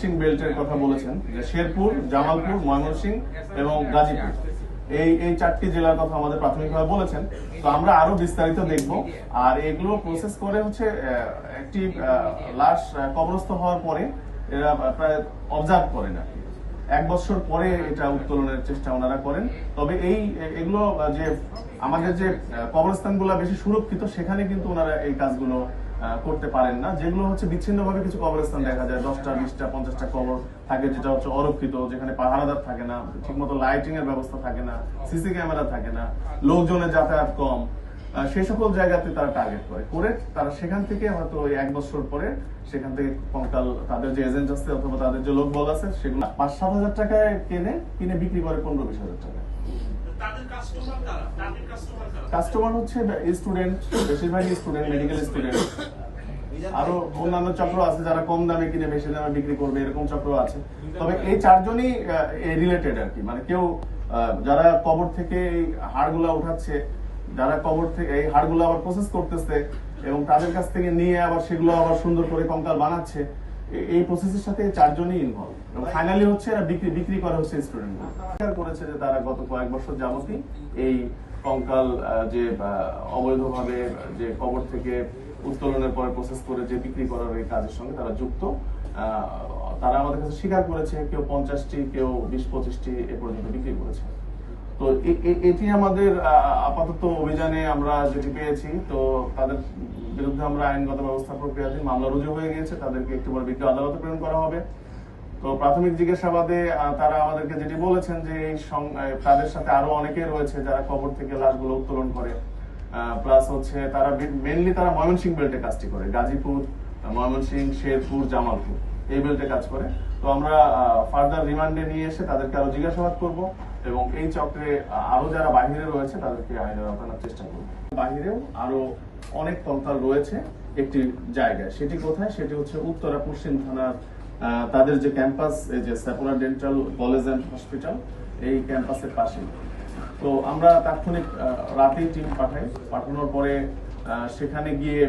বেল্টের কথা বলেছেন যে শেরপুর, জামালপুর, ময়মনসিংহ এবং গাজীপুর এই চারটি জেলার কথা আমাদের প্রাথমিকভাবে বলেছেন। তো আমরা আরো বিস্তারিত দেখব। আর এগুলো প্রসেস করে হচ্ছে একটি লাশ কবরস্থ হওয়ার পরে এরা প্রায় অবজার্ভ করেন আর কি, 1 বছর পরে এটা উত্তোলনের চেষ্টা ওনারা করেন। তবে এগুলো যে আমাদের যে কবরস্থানগুলো বেশি সুরক্ষিত সেখানে কিন্তু ওনারা এই কাজগুলো করতে পারেন না। যেগুলো হচ্ছে বিচ্ছিন্নভাবে কিছু কবরস্থান দেখা যায়, 10টা 20টা 50টা কবর থাকে যেটা হচ্ছে অরক্ষিত, যেখানে পাহারাদার থাকে না, ঠিকমতো লাইটিং এর ব্যবস্থা থাকে না, সিসি ক্যামেরা থাকে না, লোকজনের যাতায়াত কম, সেই সকল জায়গাতে তারা টার্গেট করে তারা সেখান থেকে হয়তো ওই 1 বছর পরে সেখান থেকে কঙ্কাল তাদের যে এজেন্ট আছে অথবা তাদের যে লোকবল আছে সেগুলো 5-7 হাজার টাকায় কিনে বিক্রি করে 15-20 হাজার টাকা। কাস্টমার হচ্ছে স্টুডেন্ট, বেশিরভাগই স্টুডেন্ট, মেডিকেল স্টুডেন্ট। আরো অন্যান্য চক্র আছে যারা কম দামে কিনে বেশি দামে বিক্রি করবে, এরকম চক্র আছে। তবে এই চারজনই রিলেটেড আর কি, মানে কেউ যারা কবর থেকে এই হাড়গুলা উঠাচ্ছে, যারা কবর থেকে এই হাড়গুলো আবার প্রসেস করতেছে এবং তাদের কাছ থেকে নিয়ে আবার সেগুলো আবার সুন্দর করে কঙ্কাল বানাচ্ছে, এই প্রসেসের সাথে চারজনই ইনভলভ। এবং ফাইনালি হচ্ছে বিক্রি করে হচ্ছে স্টুডেন্টরা। স্বীকার করেছে যে তারা গত কয়েক বছর যাবতই এই কঙ্কাল যে অবৈধভাবে যে কবর থেকে উত্তোলনের পরে প্রসেস করে যে বিক্রি করার এই কাজের সঙ্গে তারা যুক্ত। তারা আমাদের কাছে স্বীকার করেছে, কেউ 50টি, কেউ 20-25টি এ পর্যন্ত বিক্রি করেছে। তো এটি আমাদের আপাতত অভিযানে আমরা যেটি পেয়েছি। তো তাদের বিরুদ্ধে আমরা আইনগত ব্যবস্থা প্রক্রিয়াধীন, মামলা রুজু হয়ে গিয়েছে, তাদেরকে একটু পরে বিজ্ঞ আদালতে প্রেরণ করা হবে। তো প্রাথমিক জিজ্ঞাসাবাদে তারা আমাদেরকে যেটি বলেছেন যে তাদের সাথে আরো অনেকে রয়েছে যারা কবর থেকে লাশগুলো উত্তোলন করে। প্লাস হচ্ছে তারা মেইনলি তারা ময়মনসিংহ বেল্টে কাজটি করে, গাজীপুর, ময়মনসিংহ, শেরপুর, জামালপুর এই বেল্টে কাজ করে। তো আমরা ফার্দার রিমান্ডে নিয়ে এসে তাদেরকে আরো জিজ্ঞাসাবাদ করব এবং এই চক্রে আরো যারা বাহিরে রয়েছে তাদেরকে আইনের আওতায় আনার চেষ্টা করব। বাহিরেও আরো অনেক কঙ্কাল রয়েছে একটি জায়গায়। সেটি কোথায়? সেটি হচ্ছে উত্তরা পশ্চিম থানার তাদের যে ক্যাম্পাস, এই যে সেপোলা ডেন্টাল কলেজ এন্ড হসপিটাল, এই ক্যাম্পাসের পাশে। তো আমরা তাৎক্ষণিক রাতেই টিম পাঠানোর পরে সেখানে গিয়ে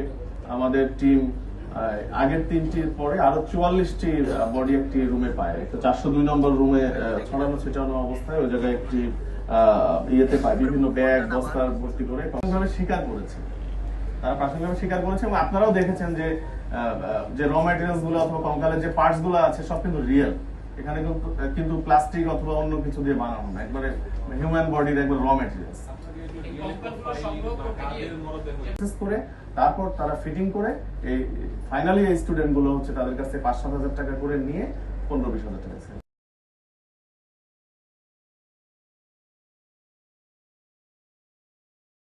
আমাদের টিম আগের 3টির পরে আরো 44টির বডি একটি রুমে পায়। তো 402 নম্বর রুমে ছড়ানো ছিটানো অবস্থায় ওই জায়গায় একটি ইয়েতে পায়, বিভিন্ন ব্যাগ বস্তা ভর্তি করে প্রাথমিকভাবে স্বীকার করেছে। তারা প্রাথমিকভাবে স্বীকার করেছে এবং আপনারাও দেখেছেন যে র ম্যাটেরিয়ালস গুলো অথবা কঙ্কালের যে পার্টস গুলো আছে সব কিন্তু রিয়েল। এখানে কিন্তু প্লাস্টিক অথবা অন্য কিছু দিয়ে বানানো না, একবারে হিউম্যান বডির একবার র ম্যাটেরিয়ালস করে তারপর তারা ফিটিং করে এই ফাইনালি এই স্টুডেন্ট গুলো হচ্ছে তাদের কাছে 5-7 হাজার টাকা করে নিয়ে 15-20 হাজার টাকা